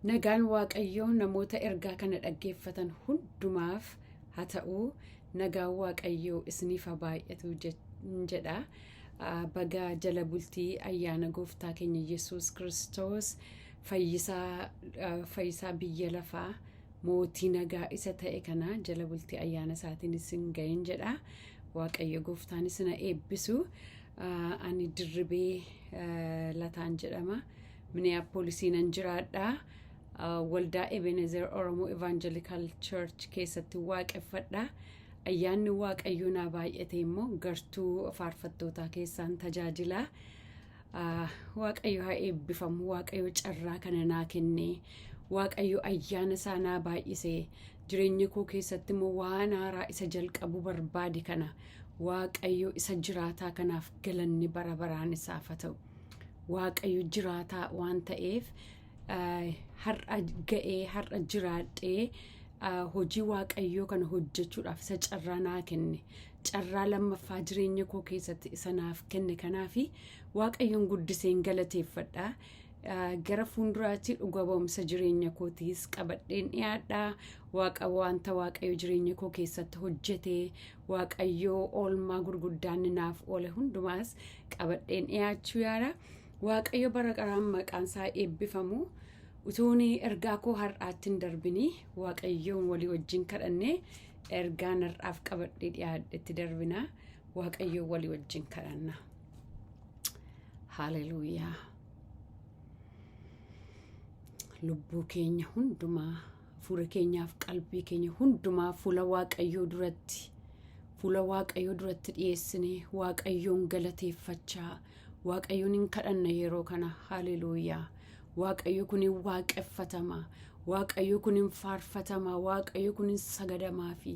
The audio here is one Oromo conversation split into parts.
Nagaan Waaqayyoo namoota ergaa kana dhaggeeffatan hundumaaf haa ta'u. Nagaan Waaqayyoo isiniif haa baay'atu jedha. Baga jala bultii ayyaana gooftaa keenya Yesuus Kiristoos fayyisaa biyya lafaa mootii nagaa isa ta'e kana jala bultii ayyaana isaatiin isin ga'een jedha. Waaqayyo gooftaan isin eebbisu. Ani Dirribee Lataan jedhama. Minneapoolisiin jiraadha. Waldaa Ebenezer Oromoo Evangelical Church keessatti waaqeffadha. Ayyaanni Waaqayyoo na baay'ate immoo gartuu faarfattootaa keessaan tajaajila. Waaqayyo haa eebbifamu. Waaqayyo carraa kana naa kenne. Waaqayyo ayyaana isaa naa baay'ise. Jireenya koo keessatti immoo waan haaraa isa jalqabu barbaade kana Waaqayyo isa jiraataa kanaaf galanni bara baraan isaaf haa ta'u. Waaqayyo jiraataa waan ta'eef har'a ga'ee har'a jiraadhee hojii Waaqayyoo kana hojjechuudhaaf isa carraa naa kenne. Carraa lammaffaa jireenya koo keessatti isa naaf kenne kanaafi Waaqayyoon guddiseen galateeffadha. Gara fuulduraatti dhuga ba'umsa jireenya kootiis qabadheen dhiyaadha. Wanta Waaqayyo jireenya koo keessatti hojjete, Waaqayyo oolmaa gurguddaan naaf oole hundumaas qabadheen dhiyaachuu yaada. Waaqayyo bara qaraan maqaan isaa eebbifamu. Utuun ergaa koo har'aatti hin darbini Waaqayyoon walii wajjin kadhannee ergaan har'aaf qabadhee dhiyaadhetti darbina. Waaqayyoon walii wajjin kadhanna. Haleluuyaa. Lubbuu keenya hundumaa, fuula keenyaaf qalbii keenya hundumaa fuula Waaqayyoo duratti dhiyeessine Waaqayyoon galateeffachaa Waaqayyoon hin kadhanna yeroo kana. Haleluuyaa. Waaqayyo kun hin waaqeffatama. Waaqayyo kun hin faarfatama. Waaqayyo kun hin sagadamaa fi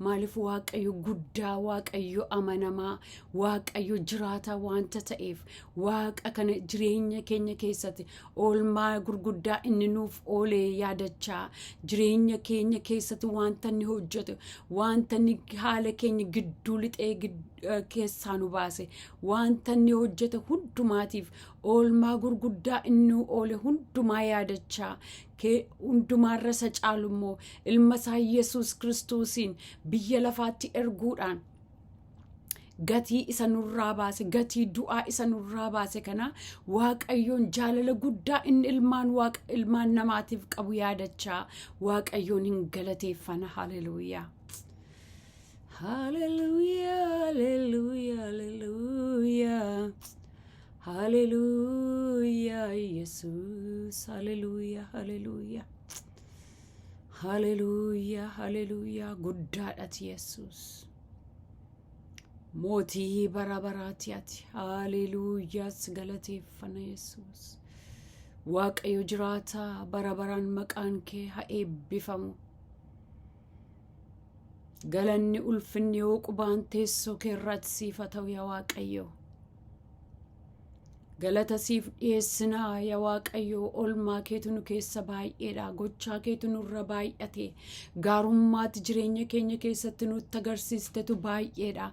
maaliif Waaqayyo guddaa, Waaqayyo amanamaa, Waaqayyo jiraataa wanta ta'eef Waaqa kana jireenya keenya keessatti oolmaa gurguddaa inni nuuf oolee yaadachaa jireenya keenya keessatti wanta inni hojjetu, wanta inni haala keenya gidduu lixee keessaa nu baase, wanta inni hojjete hundumaatiif oolmaa gurguddaa inni oole hundumaa yaadachaa hundumaarra isa caalu immoo ilma isaa Yesuus Kiristoosiin biyya lafaatti erguudhaan gatii isa nurraa baase, gatii du'aa isa nurraa baase kana Waaqayyoon jaalala guddaa inni ilmaan namaatiif qabu yaadachaa Waaqayyoon hin galateeffana. Haleluuyaa. Hallelujah, hallelujah, hallelujah. Hallelujah, Jesus. Hallelujah, hallelujah. Hallelujah, hallelujah. Guddaadhaati Yesus. Mootii bara baraati ati. Hallelujah, galateeffana Yesus. Waaqayyo jiraataa bara baraan maqaan kee haa eebbifamu. Galanni ulfinni yoo qubaan teessoo kee irratti siif haa ta'u yaa Waaqayyo. Galata siif dhiyeessinaa yaa Waaqayyo. Oolmaa keetu nu keessa baay'eedha. Gochaa keetu nurra baay'ate. Gaarummaatti jireenya keenya keessatti nutti agarsiistetu baay'eedha.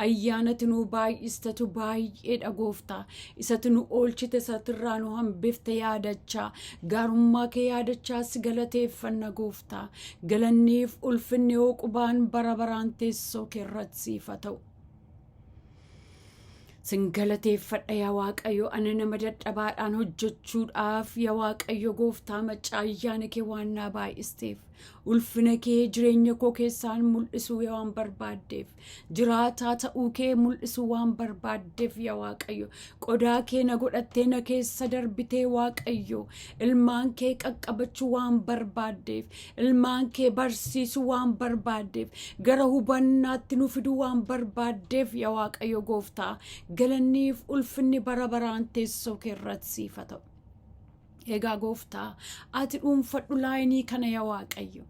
Ayyaanati nu baay'istetu baay'eedha gooftaa. Isatu nu oolchite, isatirraa nu hambifte yaadachaa. Gaarummaa kee yaadachaa si galateeffanna gooftaa. Galanniif ulfinni yoo qubaan bara baraan teessoo kee irratti siif haa ta'u. Sin galateeffadha yaa Waaqayyo. Ani nama dadhabaadhaan hojjechuudhaaf yaa Waaqayyo gooftaa machaa ayyaana kee waan naa baay'isteef ulfina kee jireenya koo keessaan mul'isuu waan barbaaddeef, jiraataa ta'uu kee mul'isuu waan barbaaddeef yaa Waaqayyo qodaa kee na godhattee na keessa darbitee Waaqayyo ilmaan kee qaqqabachuu waan barbaaddeef, ilmaan kee barsiisuu waan barbaaddeef, gara hubannaatti nu fiduu waan barbaaddeef yaa Waaqayyo gooftaa galanniif ulfinni bara baraan teessoo kee irratti siif haa ta'u. Egaa gooftaa ati dhuunfadhu laayinii kana yaa Waaqayyo.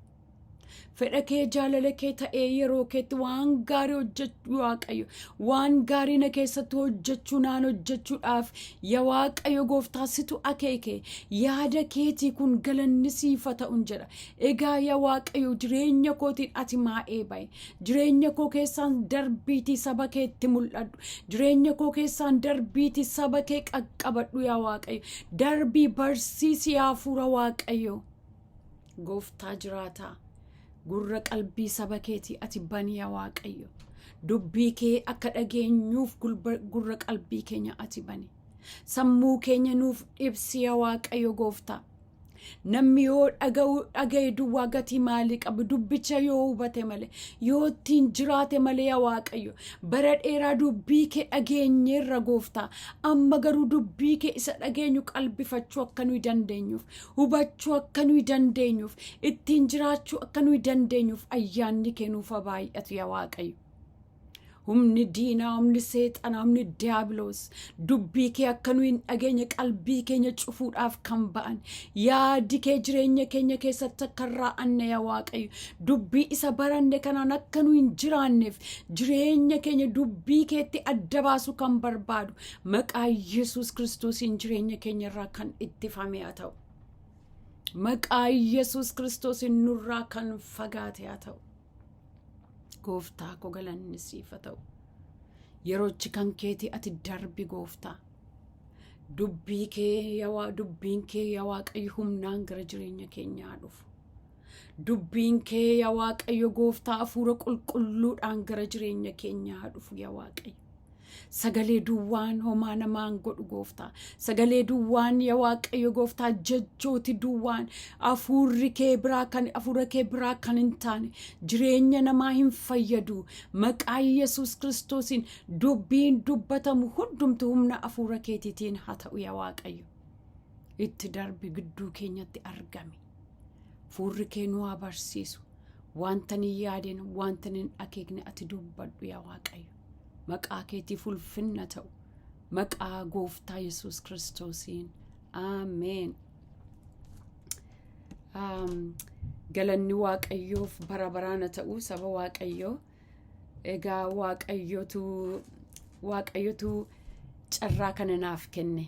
Fedha kee jaalala kee ta'ee yeroo keetti waan gaarii hojjechuu Waaqayyo, waan gaarii na keessatti hojjechuu naan hojjechuudhaaf yaa Waaqayyo gooftaa situ akeeke. Yaada keetii kun galanni siif haa ta'u jedha. Egaa yaa Waaqayyo jireenya kootiin ati maa'ee ba'i. Jireenya koo keessaan darbiitii saba keetti mul'adhu. Jireenya koo keessaan darbiitii saba kee qaqqabadhu yaa Waaqayyo. Darbii barsiisi yaa Hafuura Waaqayyo. gooftaa jiraataa gurra qalbii saba keetii ati bani yaa Waaqayyo. Dubbii kee akka dhageenyuuf gurra qalbii keenya ati bani. Sammuu keenya nuuf ibsi yaa Waaqayyo gooftaa. Namni yoo dhagaye duwwaa gatii maalii qabu? Dubbicha yoo hubate malee, yoo ittiin jiraate malee yaa Waaqayyo, bara dheeraa dubbii kee dhageenyeerra gooftaa. Amma garuu dubbii kee isa dhageenyu qalbifachuu akka nuyi dandeenyuuf, hubachuu akka nuyi dandeenyuuf, ittiin jiraachuu akka nuyi dandeenyuuf ayyaanni kee nuuf baay'atu yaa Waaqayyo. Humni diinaa, humni seexanaa, humni diiyaabiloos dubbii kee akka nuyi hin dhageenye qalbii keenya cufuudhaaf kan ba'an, yaadi kee jireenya keenya keessatti akka raa'anne yaa Waaqayyo, dubbii isa baranne kanaan akka nuyi hin jiraanneef jireenya keenya dubbii keetti adda baasu kan barbaadu maqaa Yesuus Kiristoosiin jireenya keenya irraa kan ittifame haa ta'u. Maqaa Yesuus Kiristoosiin nurraa kan fagaate haa ta'u. Gooftaa koo galanni siif haa ta'u. Yeroochi kan keetii ati darbi gooftaa. Dubbiin kee yaa Waaqayyo humnaan gara jireenya keenyaa dhufu. Dubbiin kee yaa Waaqayyo gooftaa hafuura qulqulluudhaan gara jireenya keenyaa dhufu yaa Waaqayyo. Sagalee duwwaan homaa namaan godhu gooftaa. Sagalee duwwaan yaa Waaqayyo gooftaa jechooti duwwaan hafuura kee biraa kan hin taane jireenya namaa hin fayyadu. Maqaa Yesuus Kiristoosiin dubbiin dubbatamu hundumtu humna hafuura keetiitiin haa ta'u yaa Waaqayyo. Itti darbi gidduu keenyatti argami. Hafuurri kee nu haa barsiisu. Wanta hin yaadin, wanta hin akeekne ati dubbadhu yaa Waaqayyo. Maqaa keetiif ulfinna ta'u. Maqaa gooftaa Yesuus Kiristoosiin. Ameen. Galanni Waaqayyoof bara baraan ta'u saba Waaqayyoo. Egaa Waaqayyotu carraa kana naaf kenne.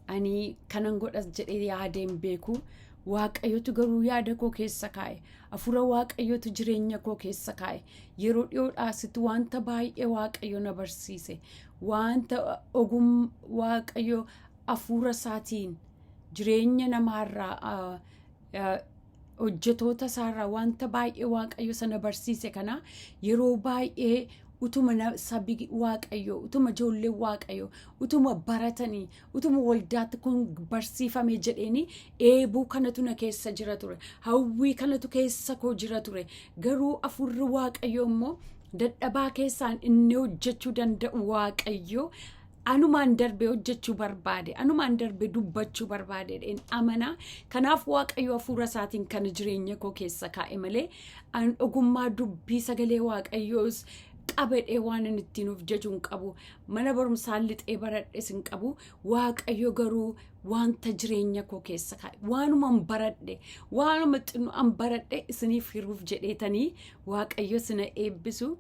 Ani kanan godhas jedhee yaadeen beeku. Waaqayyotu garuu yaada koo keessa kaa'e. Hafuura Waaqayyotu jireenya koo keessa kaa'e. Yeroo dhiyoodhaasitti wanta baay'ee Waaqayyo na barsiise. Wanta Waaqayyo hafuura isaatiin jireenya namaarraa hojjetoota isaarraa wanta baay'ee Waaqayyo sana barsiise kana yeroo baay'ee utuma sabi Waaqayyo, utuma ijoollee Waaqayyo, utuma baratanii, utuma waldaatti kun barsiifame jedheeni eebuu kanatu na keessa jira ture. Hawwii kanatu keessa koo jira ture. Garuu hafuurri Waaqayyo immoo dadhabaa keessaan inni hojjechuu danda'u Waaqayyo anumaan darbee hojjechuu barbaade, anumaan darbee dubbachuu barbaade amana. Kanaaf Waaqayyo hafuura isaatiin kan jireenya koo keessa kaa'e malee ogummaa dubbii sagalee Waaqayyoos qabadhee waan inni ittiin of jajuun qabu. Mana barumsaan lixee baradhes hin qabu. Waaqayyo garuu wanta jireenya koo keessa kaa'e waanuma baradhe, waanuma xinnu an baradhe isiniif hiruuf jedheetanii Waaqayyo sina eebbisu.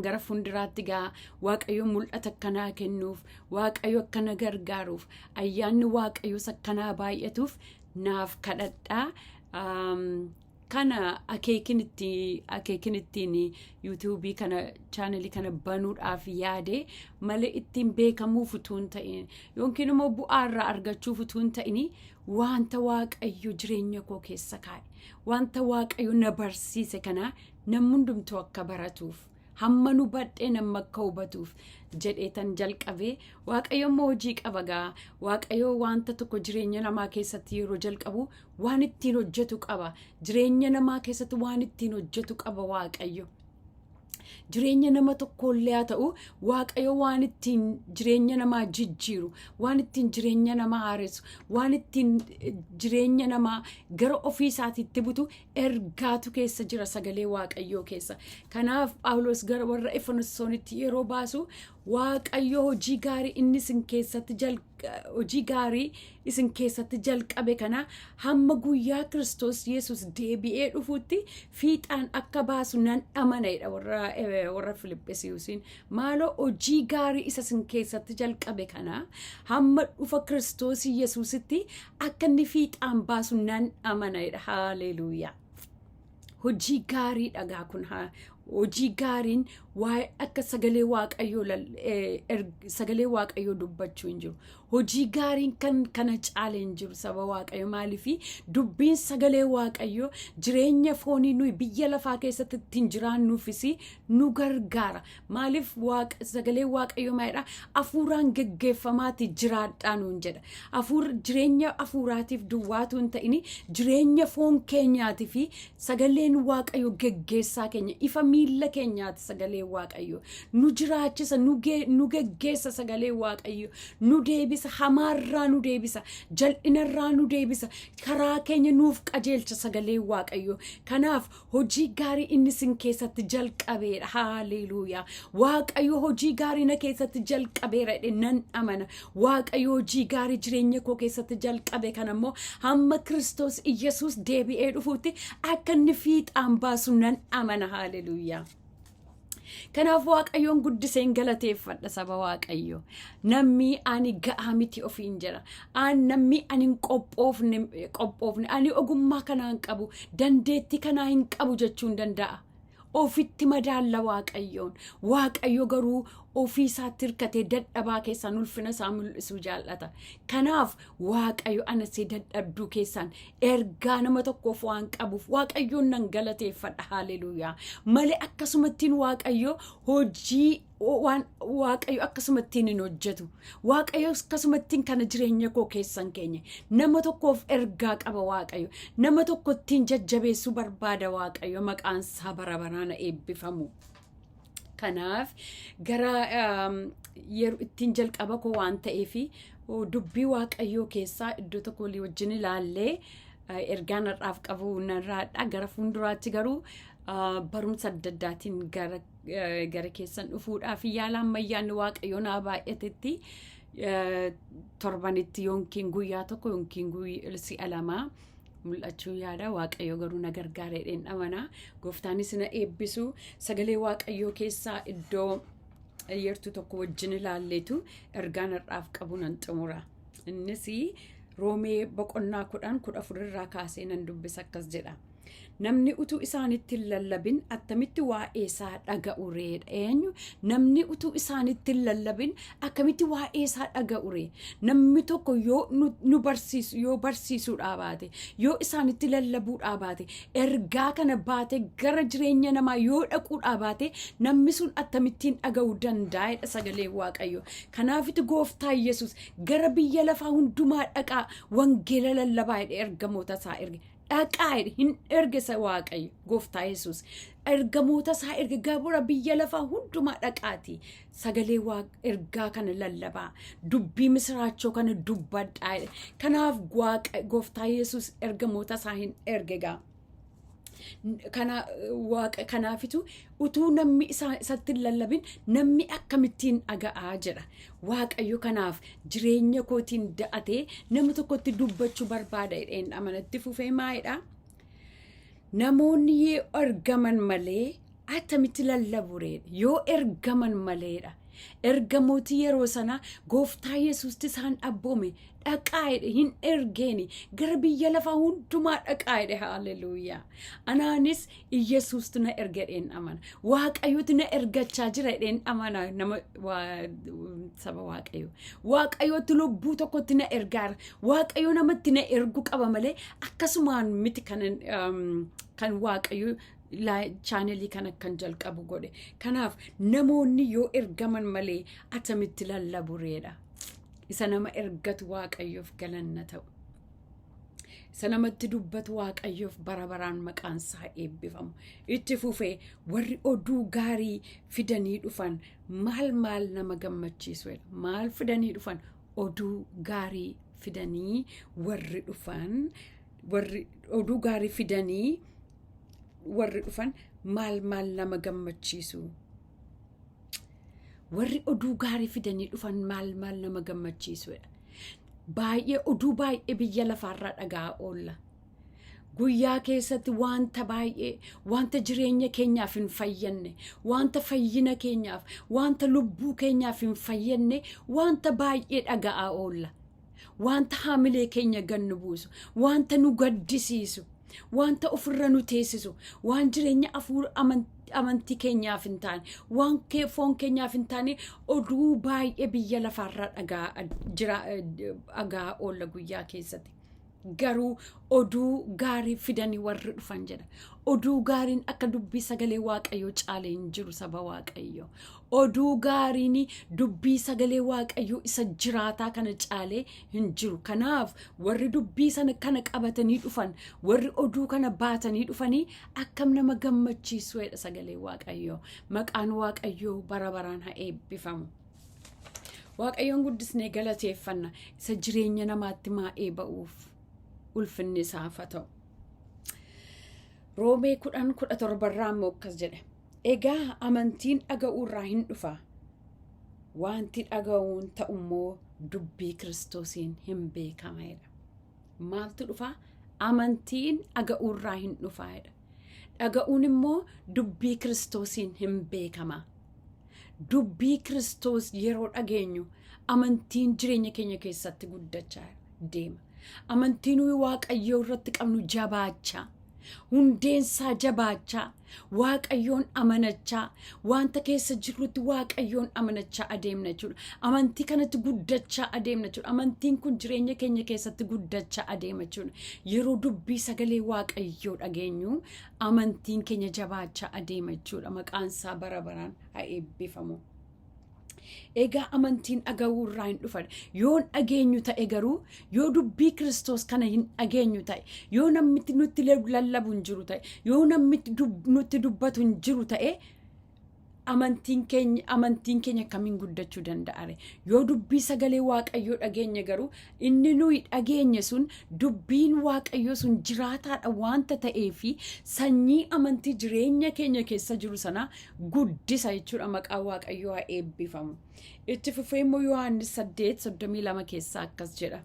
Gara fuulduraatti gaa Waaqayyo mul'ata akkanaa kennuuf, Waaqayyo akkana gargaaruuf, ayyaanni Waaqayyo akkanaa baay'atuuf naaf kadhadhaa. Kana akeekin ittiin YouTube kana channel kana banuudhaaf yaade malee ittiin beekamuuf utuu hin ta'in yookiin immoo bu'aarraa argachuuf utuu hin ta'in wanta Waaqayyo jireenya koo keessa kaa'e, wanta Waaqayyo na barsiise kana namni hundumtuu akka baratuuf, hamma nu badhee nama akka hubatuuf jedheetan jalqabee. Waaqayyo immoo hojii qaba gaa. Waaqayyo wanta tokko jireenya namaa keessatti yeroo jalqabu waan ittiin hojjetu qaba. Jireenya namaa keessatti waan ittiin hojjetu qaba Waaqayyo. Jireenya nama tokkollee haa ta'u Waaqayyo waan ittiin jireenya namaa jijjiiru, waan ittiin jireenya namaa haaressu, waan ittiin jireenya namaa gara ofii isaatiitti butu ergaatu keessa jira sagalee Waaqayyoo keessa. Kanaaf Phaawulos gara warra Efesoonitti yeroo baasu Waaqayyo hojii gaarii inni isin keessatti jalqabe kana hamma guyyaa Kiristoos Yesuus deebi'ee dhufuutti fiixaan akka baasu nan amanadha warra Filiphisiin. Maaloo hojii gaarii isa isin keessatti jalqabe kana hamma dhufa Kiristoos Yesuusitti akka inni fiixaan baasu nan amanadha. Haleluuyaa. Hojii gaarii dhagaa kun hojii gaariin waa'ee akka sagalee Waaqayyoo dubbachuu hin jiru. hojii gaariin kan kana caaleen jiru saba waaqayyo maaliifi dubbiin sagalee waaqayyo jireenya foonii nuyi biyya lafaa keessatti ittiin jiraannuufis nu gargaara maaliif sagalee waaqayyo maayidha hafuuraan geggeeffamaati jiraadhaa nuun jedha jireenya hafuuraatiif duwwaatu hin ta'ini jireenya foon keenyaati fi sagaleen waaqayyo geggeessaa keenya ifa miilla keenyaati sagalee waaqayyo nu jiraachisa nu geggeessa sagalee waaqayyo nu deebisa hamaarraa nu deebisa jal'inarraa nu deebisa karaa keenya nuuf qajeelcha sagalee waaqayyo kanaaf hojii gaarii inni sin keessatti jalqabeedha haleluuyaa waaqayyo hojii gaarii na keessatti jalqabeera nan amana waaqayyo hojii gaarii jireenya koo keessatti jalqabe kanammoo hamma Kiristoos Iyesuus deebi'ee dhufuutti akka inni fiixaan baasu nan amana haleluuyaa. Kanaaf waaqayyoon guddiseen galateeffadha saba waaqayyo namni ani ga'aa miti ofiin jira namni ani qophoofne ani ogummaa kanaan qabu dandeetti kanaa hin qabu jechuun danda'a ofitti madaalla waaqayyo garuu ofii isaatti hirkatee dadhabaa keessaan ulfina isaa mul'isuu jaallata kanaaf waaqayyo anasee dadhabduu keessaan ergaa nama tokkoof waan qabuuf waaqayyoon nan galateeffadha haleluuyaa malee akkasumattiin waaqayyo hojii waaqayyo akkasumattiin hin hojjetu waaqayyo akkasumattiin kana jireenya koo keessan keenya nama tokkoof ergaa qaba waaqayyo nama tokkottiin jajjabeessuu barbaada waaqayyo maqaan isaa bara baraan eebbifamu. Kanaaf gara yeroo ittiin jalqaba koo waan ta'eefi dubbii waaqayyoo keessaa iddoo tokko walii wajjin ilaallee ergaa narraaf qabu narraadha gara fuulduraatti garuu barumsa adda addaatiin gara keessan dhufuudhaaf yaala ammayyaan waaqayyoo naa baay'atetti torbanitti yookiin guyyaa tokko yookiin si'a lamaa mul'achuu yaada waaqayyo garuu na gargaareedhaan amana gooftaanis na eebbisu sagalee waaqayyoo keessaa iddoo yertuu tokko wajjin ilaalleetu ergaa narraaf qabu nan xumura innis roomee boqonnaa 10:14 irraa kaasee nan dubbisa akkas jedha namni utuu isaanitti lallabin attamitti waa'ee isaa dhaga'u eenyu namni utuu isaanitti lallabin akkamitti waa'ee isaa dhaga'u namni tokko yoo nu barsiisu yoo barsiisuudhaa baate yoo isaanitti lallabuudhaa baate ergaa kana baate gara jireenya namaa yoo dhaquudhaa baate namni sun akkamittiin dhaga'uu danda'a sagalee waaqayyo kanaafitu gooftaa Yesuus gara biyya lafaa hundumaa dhaqaa wangeela lallabaa ergamoota isaa erge dhaqaa hin ergisa waaqayyo gooftaa Yesuus ergamoota isaa erge gara biyya lafaa hundumaa dhaqaati sagalee ergaa kana lallabaa dubbii misraachoo kana dubbadhaa kanaaf gooftaa Yesuus ergamoota isaa hin ergegaa kanaafitu utuu namni isatti lallabin namni akkamittiin dhaga'aa jedha waaqayyo kanaaf jireenya kootiin da'atee nama tokkotti dubbachuu barbaada jedheen amanatti fufee maayidha namoonni yoo ergaman malee attamitti lallabu yoo ergaman maleedha ergamooti yeroo sana gooftaa Yesuusti isaan abboome dhaqaa hin ergeeni gara biyya lafaa hundumaa dhaqaa haleluuyaa anaanis Yesuustu na ergedheen amana waaqayyooti na ergachaa jira jedheen amana nama saba waaqayyooti lubbuu tokkotti na ergaara waaqayyo namatti na ergu qaba malee akkasumaan miti kan waaqayyo chaanelii kana kan jalqabu godhe kanaaf namoonni yoo ergaman malee attamitti lallabuudha isa nama ergatu waaqayyoof galanna ta'u isa namatti dubbatu waaqayyoof bara baraan maqaan isaa eebbifamu itti fufee warri oduu gaarii fidanii dhufan maal nama gammachiisu maal fidanii dhufan oduu gaarii fidanii warri oduu gaarii fidanii warri dhufan maal nama gammachiisu warri oduu gaarii fidanii dhufan maal nama gammachiisuudha baay'ee oduu baay'ee biyya lafaarraa dhagaa oolla guyyaa keessatti wanta baay'ee wanta jireenya keenyaaf hin fayyanne wanta fayyina keenyaaf wanta lubbuu keenyaaf hin fayyanne wanta baay'ee dhagaa oolla wanta haamilee keenya gannu buusu wanta nu gaddisiisu wanta ofirra nu teessisu, waan jireenya hafuura amantii keenyaaf hin taane, waan foon keenyaaf hin taane oduu baay'ee biyya lafaarraa dhagaa oolla guyyaa keessatti. Garuu oduu gaarii fidanii warri dhufan jedha. Oduu gaariin akka dubbii sagalee Waaqayyoo caalee hin jiru saba Waaqayyoo. Oduu gaariin dubbii sagalee Waaqayyoo isa jiraataa kana caalee hin jiru. Kanaaf warri dubbii sana kana qabatanii dhufan, warri oduu kana baatanii dhufanii akkam nama gammachiisuudha sagalee Waaqayyoo. Maqaan Waaqayyoo bara baraan haa eebbifamu. Waaqayyoon guddisnee galateeffanna isa jireenya namaatti maa'ee ba'uuf. Ulfinni isaaf haa ta'u. Roomee 10:17 immoo akkas jedhe. Egaa amantiin dhaga'uurraa hin dhufa. Wanti dhaga'uun ta'u immoo dubbii Kiristoosiin hin beekameedha. Maaltu dhufa? Amantiin dhaga'uurraa hin dhufaadha. Dhaga'uun immoo dubbii Kiristoosiin hin beekama. Dubbii Kiristoos yeroo dhageenyu amantiin jireenya keenya keessatti guddachaa deema. Amantiin Waaqayyoo irratti qabnu jabaachaa, hundeensaa jabaachaa, Waaqayyoon amanachaa, wanta keessa jirrutti Waaqayyoon amanachaa adeemna jechuudha. Amantii kanatti guddachaa adeemna jechuudha. Amantiin kun jireenya keenya keessatti guddachaa adeema jechuudha. Yeroo dubbii sagalee Waaqayyoo dhageenyu amantiin keenya jabaachaa adeema jechuudha. Maqaan isaa bara baraan haa eebbifamu. Egaa amantiin dhaga'uurraa hin dhufan. Yoo dhageenyu ta'e garuu, yoo dubbii Kiristoos kana hin dhageenyu ta'e, yoo namni nutti lallabu hin jiru ta'e, yoo namni nutti dubbatu hin jiru ta'e, amantiin keenya akkamiin guddachuu danda'a? Yoo dubbii sagalee Waaqayyoo dhageenye garuu, inni nuyi dhageenye sun dubbiin Waaqayyoo sun jiraataadha wanta ta'eefi sanyii amantii jireenya keenya keessa jiru sana guddisa jechuudha. Maqaan Waaqayyoo haa eebbifamu. Itti fufee immoo Yohaannis 8:32 keessaa akkas jedha.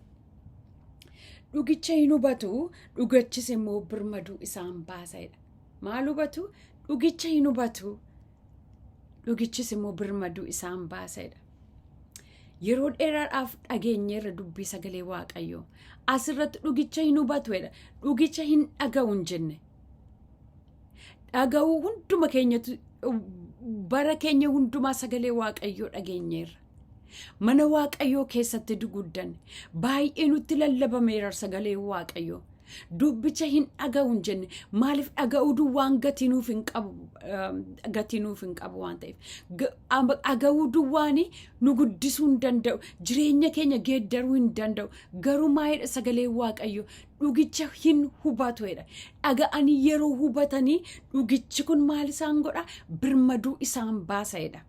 Dhugicha hin hubatu, dhugachis immoo birmaduu isaan baasaidha. Maal hubatu? Dhugicha hin hubatu. Dhugichis immoo birmaduu isaan baasaidha. Yeroo dheeraadhaaf dhageenyeerra dubbii sagalee Waaqayyoo. Asirratti dhugicha hin hubatuudha. Dhugicha hin dhaga'u hin jenne. Dhaga'uu hunduma keenyatu bara keenya hundumaa sagalee Waaqayyoo dhageenyeerra. Mana Waaqayyoo keessatti guddanne. Baay'ee nutti lallabameera sagalee Waaqayyoo. Dubbicha hin dhaga'u hin jenne. Maaliif dhaga'uu duwwaan gatii nuuf hin qabu waan ta'eef. Dhaga'uu duwwaani nu guddisuu hin danda'u. Jireenya keenya geeddaruu hin danda'u. Garuu maalidha sagalee Waaqayyoo? Dhugicha hin hubatuudha. Dhaga'anii yeroo hubatanii dhugichi kun maal isaan godha? Birmaduu isaan baasaidha.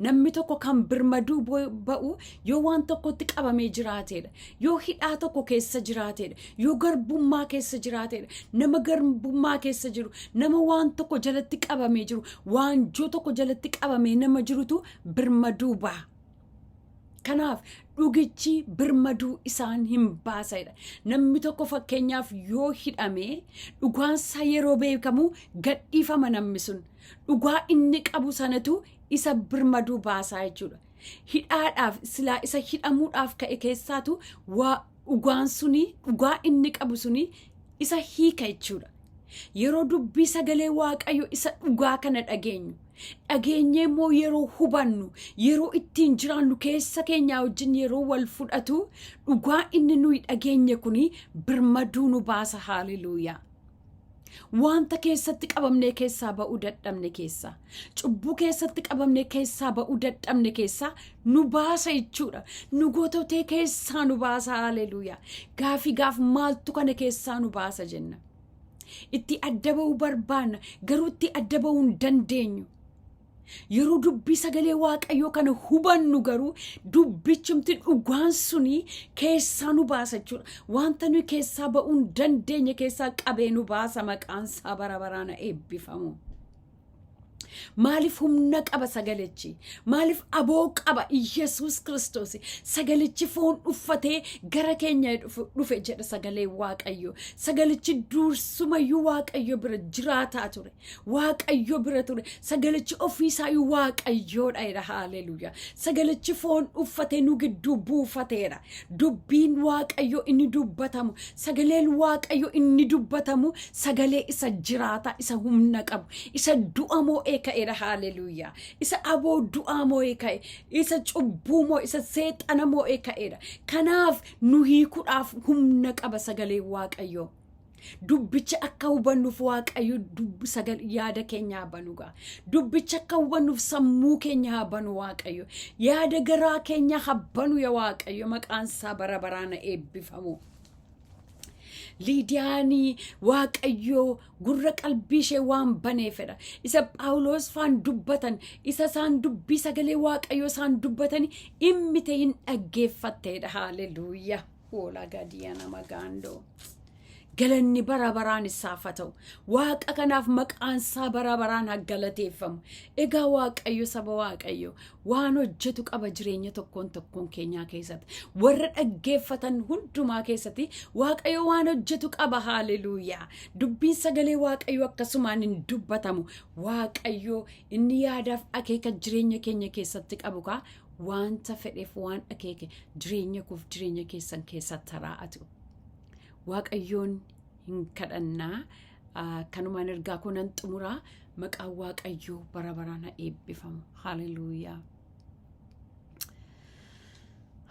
Namni tokko kan birmaduu ba'u yoo waan tokkotti qabamee jiraateedha. Yoo hidhaa tokko keessa jiraateedha. Yoo garbummaa keessa jiraateedha. Nama garbummaa keessa jiru, nama waan tokko jalatti qabamee jiru, waanjoo tokko jalatti qabamee nama jirutu birmaduu ba'a. Kanaaf dhugichi birmaduu isaan hin baasaidha. Namni tokko fakkeenyaaf yoo hidhamee dhugaansaa yeroo beekamu gadhiifama namni sun. Dhugaa inni qabu sanatu isa birmaduu baasaa jechuudha. Hidhaadhaaf silaa isa hidhamuudhaaf ka'e keessaatu dhugaan suni, dhugaa inni qabu suni isa hiika jechuudha. Yeroo dubbii sagalee Waaqayyoo isa dhugaa kana dhageenye immoo yeroo hubannu, yeroo ittiin jiraannu keessa keenyaa wajjin yeroo wal fudhatu, dhugaa inni nuyi dhageenye kuni birmaduu nu baasa. Haaliluuyaa. Wanta keessatti qabamne keessaa ba'uu dadhabne keessaa, cubbuu keessatti qabamne keessaa ba'uu dadhabne keessaa nu baasa jechuudha. Nu goototee keessaa nu baasa. Haaleluuyaa. Gaaf maaltu kana keessaa nu baasa jenna. Itti adda ba'uu barbaanna, garuu itti adda ba'uu hin dandeenyu. Yeroo dubbii sagalee Waaqayyoo kana hubannu garuu dubbichumti dhugaan suni keessaa nu baasa jechuudha. Wanta nuyi keessaa ba'uu hin dandeenye keessaa qabee nu baasa. Maqaan isaa bara baraan eebbifamu. Maaliif humna qaba sagalichi? Maaliif aboo qaba Yesuus Kiristoos? Sagalichi foon uffatee gara keenya dhufe jedha sagalee Waaqayyo. Sagalichi dursumayyuu Waaqayyo bira jiraataa ture. Waaqayyo bira ture. Sagalichi ofiisaayyuu Waaqayyoodha jedha. Haleluuyaa. Sagalichi foon uffatee nu gidduu buufateera. Dubbiin Waaqayyo inni dubbatamu, sagaleen Waaqayyo inni dubbatamu, sagalee isa jiraata, isa humna qabu, isa du'a moo'ee ka'eera. Haleluuyaa. Isa aboo du'a moo'ee ka'e, isa cubbuu moo'e, isa seexana moo'ee ka'eera. Kanaaf nu hiikuudhaaf humna qaba sagalee Waaqayyo. Dubbicha akka hubannuuf Waaqayyo yaada keenya haa banu gaa. Dubbicha akka hubannuuf sammuu keenya haa banu Waaqayyo. Yaada garaa keenya haa banu yaa Waaqayyo. Maqaan isaa bara baraan eebbifamu. Liidiyaanii Waaqayyo gurra qalbii ishee waan baneefedha. Isa Phaawulos faan dubbatan, isa isaan dubbii sagalee Waaqayyo isaan dubbatan himmite hin dhaggeeffatteedha. Haleluuyaa. Hoolaa gadiyaa nama gaandoo. Galanni bara baraan isaaf haa ta'u. Waaqa kanaaf maqaan isaa bara baraan haa galateeffamu. Egaa Waaqayyo saba Waaqayyo waan hojjetu qaba jireenya tokkoon tokkoon keenyaa keessatti. Warra dhaggeeffatan hundumaa keessatti Waaqayyo waan hojjetu qaba. Haleluuyaa. Dubbiin sagalee Waaqayyo akkasumaan hin dubbatamu. Waaqayyo inni yaadaaf akeeka jireenya keenya keessatti qabu kaa wanta fedheef waan akeeke jireenya kuuf jireenya keessan keessatti raa'atu. Waaqayyoon hin kadhannaa. Kanumaan ergaa kunan xumuraa. Maqaan Waaqayyoo bara baraan haa eebbifamu. Haleluuyaa.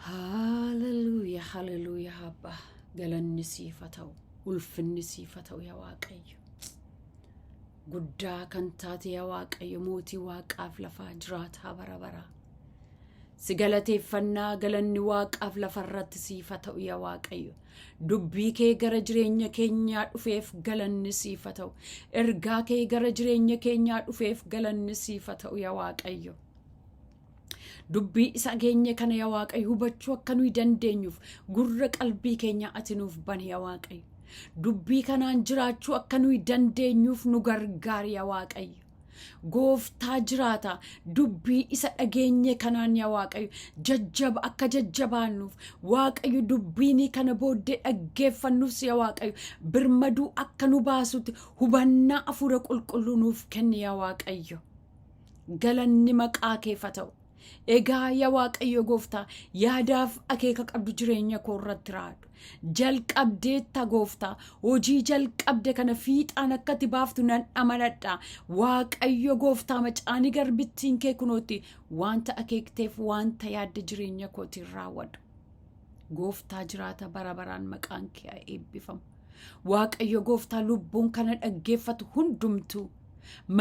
Haleluuyaa. Haleluuyaa. Abbaa galanni siif haa ta'u. Ulfinni siif haa ta'u yaa Waaqayyo. Guddaa kan taate yaa Waaqayyo, mootii waaqaaf lafaa jiraataa bara baraa. Si galateeffannaa. Galanni waaqaaf lafarratti siif haa ta'u yaa Waaqayyo. Dubbii kee gara jireenya keenyaa dhufeef galanni siif haa ta'u. Ergaa kee gara jireenya keenyaa dhufeef galanni siif haa ta'u yaa Waaqayyo. Dubbii isa keenya kana yaa Waaqayyo hubachuu akka nuyi dandeenyuuf gurra qalbii keenya ati nuuf bani yaa Waaqayyo. Dubbii kanaan jiraachuu akka nuyi dandeenyuuf nu gargaari yaa Waaqayyo. Gooftaa jiraata. Dubbii isa dhageenye kanaan yaa Waaqayyo jajjaba akka jajjabaannuuf Waaqayyo dubbiin kana booddee dhaggeeffannuuf yaa Waaqayyo birmaduu akka nu baasutti hubannaa hafuura qulqulluu nuuf kenni yaa Waaqayyo. Galanni maqaa keef haa ta'u. Egaa yaa Waaqayyo gooftaa yaadaaf akeeka qabdu jireenya koo irratti raadu. Jalqabdeetta gooftaa hojii jalqabde kana fiixaan akkati baaftu nan amanadha. Waaqayyo gooftaa macaanii garbittiin kee kunooti wanta akeekteef wanta yaadde jireenya kootiin raawwadhu. Gooftaa jiraata bara baraan maqaan kee haa eebbifamu. Waaqayyo gooftaa lubbuun kana dhaggeeffatu hundumtuu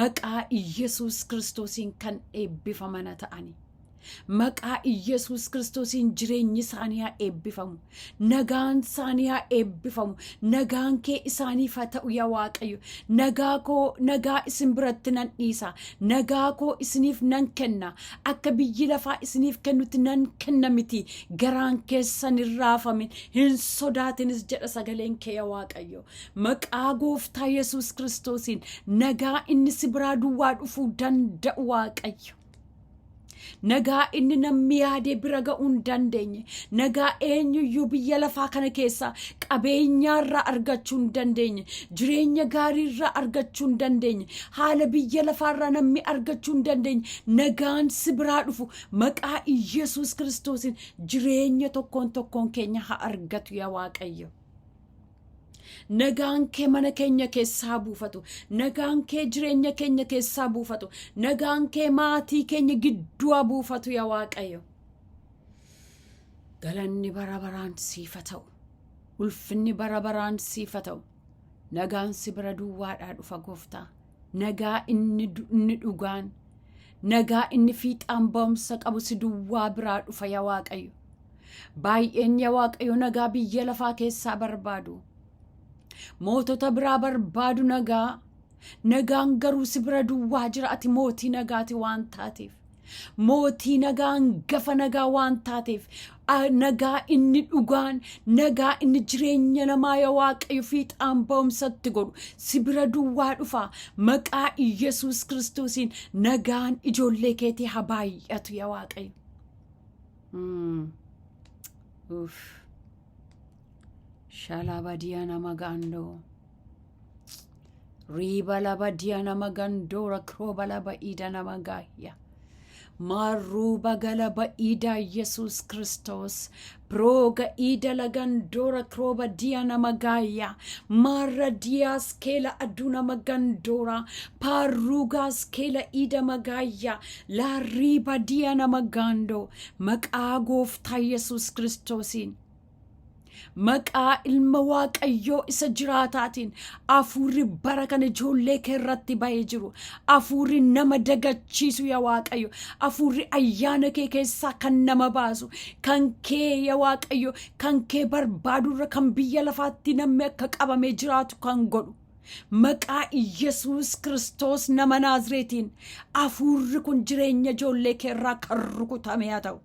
maqaa Yesuus Kiristoosiin kan eebbifaman ta'ani. Maqaa Yesuus Kiristoosiin jireenyi isaanii haa eebbifamu. Nagaan isaanii haa eebbifamu. Nagaan kee isaaniif haa ta'u yaa Waaqayyo. Nagaa koo nagaa isin biratti nan dhiisa. Nagaa koo isiniif nan kenna. Akka biyyi lafaa isiniif kennutti nan kenna miti. Garaan keessan hin raafamin. Hin sodaatinis jedha sagaleen kee yaa Waaqayyo. Maqaa gooftaa Yesuus Kiristoosiin nagaa inni si biraa duwwaa dhufuu danda'u Waaqayyo. Nagaa inni namni yaadee bira ga'uu hin dandeenye. Nagaa eenyuyyuu biyya lafaa kana keessaa qabeenyaarraa argachuu hin dandeenye. Jireenya gaariirraa argachuu hin dandeenye. Haala biyya lafaarraa namni argachuu hin dandeenye. Nagaan si biraa dhufu maqaa Yesuus Kiristoosiin jireenya tokkoon tokkoon keenya haa argatu yaa Waaqayyo. Nagaan kee mana keenya keessaa buufatu. Nagaan kee jireenya keenya keessaa buufatu. Nagaan kee maatii keenya gidduu buufatu yaa Waaqayyo. Galanni bara baraan siif haa ta'u. Ulfinni bara baraan siif haa ta'u. Nagaan si bira duwwaadhaa dhufa gooftaa. Nagaa inni dhugaan. Nagaa inni fiixaan ba'umsa qabu si duwwaa biraa dhufa yaa Waaqayyo. Baay'een yaa Waaqayyo nagaa biyya lafaa keessaa barbaadu. Mootota biraa barbaadu nagaa. Nagaan garuu si bira duwwaa jira. Ati mootii nagaati waan taateef. Mootii nagaan gafa nagaa waan taateef nagaa inni dhugaan, nagaa inni jireenya namaa yaa Waaqayyo fiixaan ba'umsatti godhu si bira duwwaa dhufa. Maqaa Yesuus Kiristoosiin nagaan ijoollee keetii haa baay'atu yaa Waaqayyo. Shalabadiya nama gandoo. Riba labadia nama gandora kroba laba ida nama gaya. Maruba galaba ida Jesus Christos. Proga ida la gandora kroba dia nama gaya. Mara dias kela aduna magandora. Parugas kela ida magaya. La riba dia nama gando. Makagof ta Jesus Christosin. Maqaa ilma Waaqayyoo isa jiraataatiin afuurri bara kana ijoollee kee irratti ba'ee jiru. Afuurri nama dagachiisu yaa Waaqayyo. Afuurri ayyaana kee keessaa kan nama baasu. Kan kee yaa Waaqayyo. Kan kee barbaadurra kan biyya lafaatti namni akka qabamee jiraatu kan godhu. Maqaa Yesuus Kiristoos nama Naazreetiin afuurri kun jireenya ijoollee kee irraa kan rukutame haa ta'u.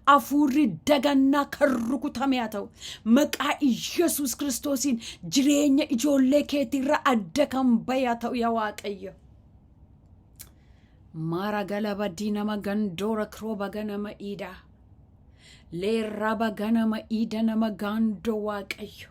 Afuurri dagannaa kan rukutame haa ta'u. Maqaa Yesuus Kiristoosiin jireenya ijoollee keetirra adda kan bahe haa ta'u yaa Waaqayyo. Mara galaba diinama gandoora kirooba ganama iida. Leerraba ganama iida nama gandoo Waaqayyo.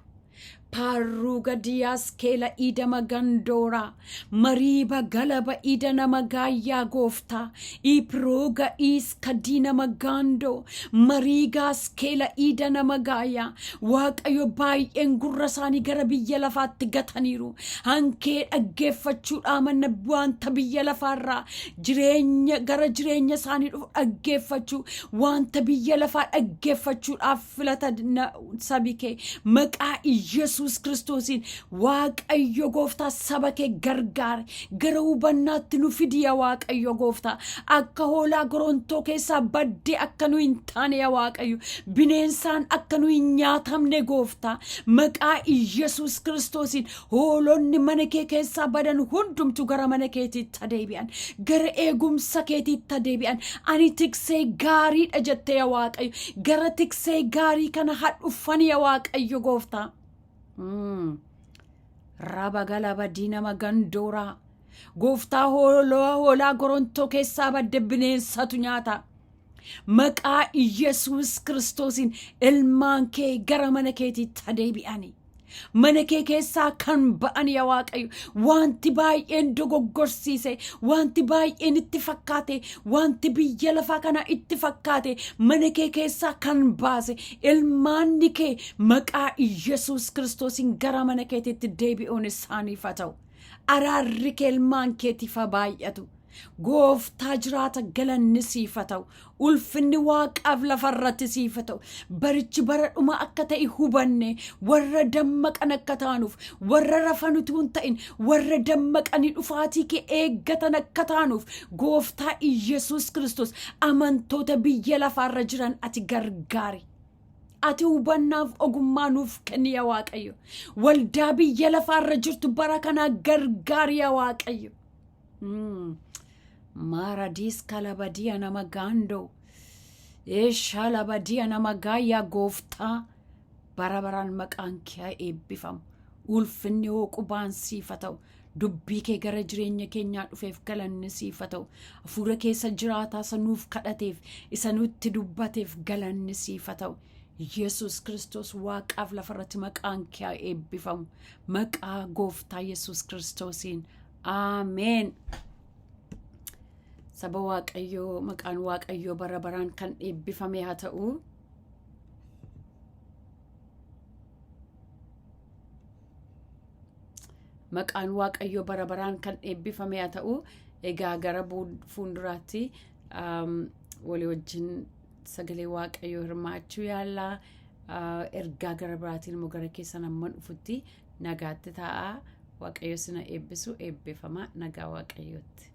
Paruga dias kela ida magandora. Mariba galaba ida namagaya gofta. Iproga is kadina magando. Marigas kela ida namagaya. Waaqayyo baay'een gurra isaanii gara biyya lafaatti gataniiru. Hankee dhaggeeffachuudhaa manna wanta biyya lafaarraa jireenya gara jireenya isaanii dhufu dhaggeeffachuu wanta biyya lafaa dhaggeeffachuudhaaf filatan sabi kee maqaa Yesuus Kiristoosiin Waaqayyo gooftaa saba kee gargaare gara hubannaatti nu fidi yaa Waaqayyo gooftaa akka hoolaa gorontoo keessaa baddee akka nu hin taane yaa Waaqayyo bineensaan akka nu hin nyaatamne gooftaa maqaa Yesuus Kiristoosiin hoolonni mana kee keessaa badan hundumtu gara mana keetiitti deebi'an gara eegumsa keetiitti deebi'an ani tiksee gaariidha jettee yaa Waaqayyo gara tiksee gaarii kana hadhuffani yaa Waaqayyo gooftaa. Raba galaba diinama gandoora. Gooftaa hoolaa gorontoo keessaa badde bineensatu nyaata. Maqaa Yesuus Kiristoosiin ilmaan kee gara mana keetiitti deebi'ani. Mana kee keessaa kan ba'an yaa Waaqayyo wanti baay'een dogoggorsiise wanti baay'een itti fakkaate wanti biyya lafaa kana itti fakkaate mana kee keessaa kan baase ilmaanni kee maqaa Yesuus Kiristoosiin gara mana keetiitti deebi'uun isaaniif haa ta'u araarri kee ilmaan keetiif haa baay'atu. Gooftaa jiraata galanni siif haa ta'u ulfinni Waaqaaf lafarratti siif haa ta'u barichi bara dhuma akka ta'e hubanne warra dammaqan akka taanuuf warra rafan utuu hin ta'in warra dammaqanii dhufaatii kee eeggatan akka taanuuf gooftaa Yesuus Kiristoos amantoota biyya lafaarra jiran ati gargaari. Ati hubannaaf ogummaa nuuf kenni yaa Waaqayyo waldaa biyya lafaarra jirtu bara kana gargaari yaa Waaqayyo. Maradis kalabadia nama gando. Shalabadia nama gaya gooftaa barabaraan maqaan kee eebbifamu. Ulfinni qubaan siif haa ta'u. Dubbii kee gara jireenya keenyaa dhufeef galanni siif haa ta'u. Hafuura keessa jiraataa sanuuf kadhateef isa nutti dubbateef galanni siif haa ta'u. Yesuus Kiristoos Waaqaaf lafarratti maqaan kee eebbifamu. Maqaa gooftaa Yesuus Kiristoosiin. Ameen. Saba Waaqayyoo maqaan Waaqayyoo bara baraan kan eebbifame haa ta'u. Maqaan Waaqayyoo bara baraan kan eebbifame haa ta'u. Egaa gara fuulduraatti walii wajjin sagalee Waaqayyoo hirmaachuu yaalla. Ergaa gara biraatiin immoo gara keessan amma dhufutti nagaatti ta'a. Waaqayyo sina eebbisu eebbifama nagaa Waaqayyootti.